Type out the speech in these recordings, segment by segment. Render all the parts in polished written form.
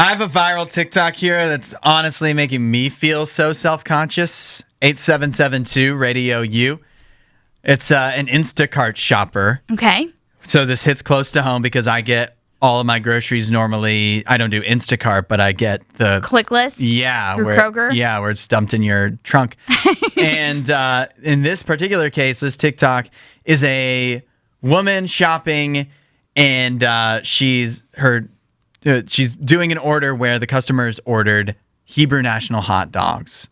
I have a viral TikTok here that's honestly making me feel so self-conscious. 8772 RadioU. It's an Instacart shopper. Okay. So this hits close to home because I get all of my groceries normally. I don't do Instacart, but I get the click list. Yeah, through Kroger. Yeah, where it's dumped in your trunk. And in this particular case, this TikTok is a woman shopping, and she's doing an order where the customer's ordered Hebrew National hot dogs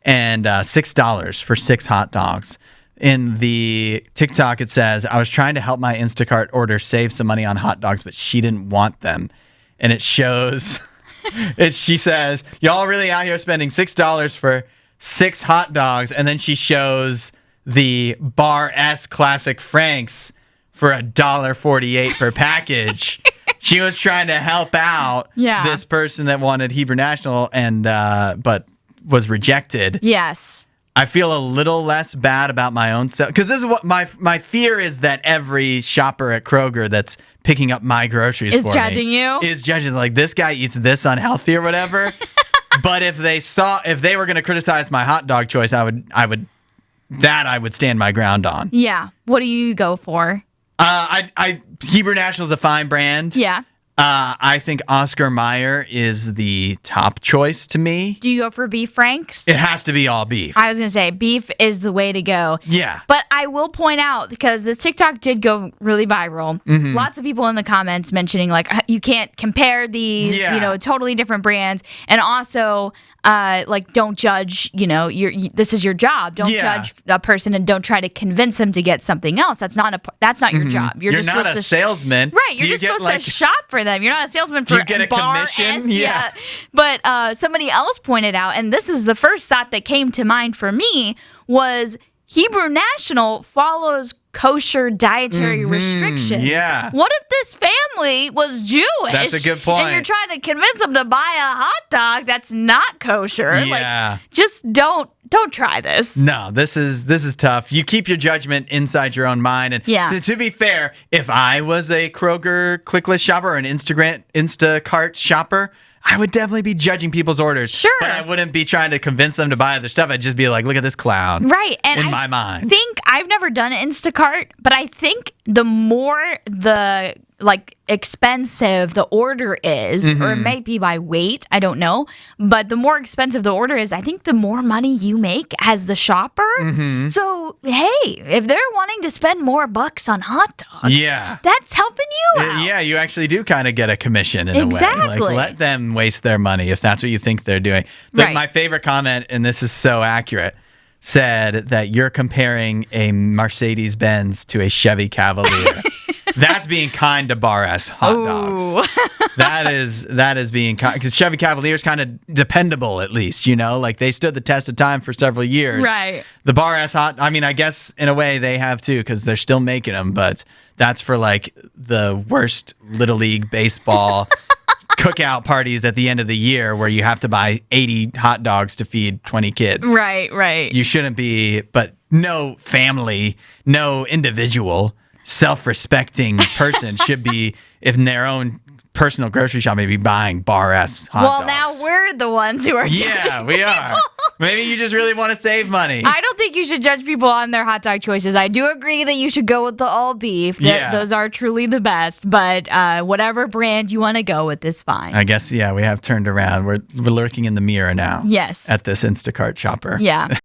and $6 for 6 hot dogs. In the TikTok, it says, I was trying to help my Instacart order save some money on hot dogs, but she didn't want them. And it shows, she says, y'all really out here spending $6 for 6 hot dogs. And then she shows the Bar S Classic Franks for $1.48 per package. She was trying to help out this person that wanted Hebrew National and but was rejected. Yes. I feel a little less bad about my own self because this is what my fear is, that every shopper at Kroger that's picking up my groceries is judging you. Is judging, like, this guy eats this unhealthy or whatever. But if they were going to criticize my hot dog choice, I would stand my ground on. Yeah. What do you go for? Hebrew National is a fine brand. Yeah. I think Oscar Mayer is the top choice to me. Do you go for beef franks? It has to be all beef. I was going to say beef is the way to go. Yeah. But I will point out, because this TikTok did go really viral, lots of people in the comments mentioning, like, you can't compare these, totally different brands. And also, don't judge, this is your job. Don't judge a person and don't try to convince them to get something else. That's not your job. You're just not a salesman. Right. You're just supposed to shop for them. You're not a salesman for you get a Bar commission? S. Yeah. But somebody else pointed out, and this is the first thought that came to mind for me, was Hebrew National follows kosher dietary restrictions. Yeah. What if this family was Jewish? That's a good point. And you're trying to convince them to buy a hot dog that's not kosher. Yeah. Just don't try this. No, this is tough. You keep your judgment inside your own mind. And to be fair, if I was a Kroger clicklist shopper or an Instacart shopper, I would definitely be judging people's orders. Sure. But I wouldn't be trying to convince them to buy other stuff. I'd just be like, look at this clown. Right. And in my mind. I think I've never done Instacart, but I think the more the expensive the order is, or it might be by weight, I don't know, but the more expensive the order is, I think the more money you make as the shopper. So, hey, if they're wanting to spend more bucks on hot dogs, that's helping you out. Yeah, you actually do kind of get a commission in a way. Like, let them waste their money if that's what you think they're doing. My favorite comment, and this is so accurate, said that you're comparing a Mercedes-Benz to a Chevy Cavalier. That's being kind to Bar S hot dogs. That is being kind, because Chevy Cavalier is kind of dependable, at least, like they stood the test of time for several years. Right. The Bar S I guess in a way they have too, because they're still making them, but that's for like the worst Little League baseball cookout parties at the end of the year where you have to buy 80 hot dogs to feed 20 kids. Right. You shouldn't be, but no family, no individual self-respecting person should be, in their own personal grocery shop, maybe buying Bar S hot dogs. Well, now we're the ones who are judging we are. people. Maybe you just really want to save money. I don't think you should judge people on their hot dog choices. I do agree that you should go with the all beef. Those are truly the best. But whatever brand you want to go with is fine. I guess, we have turned around. We're lurking in the mirror now. Yes. At this Instacart shopper. Yeah.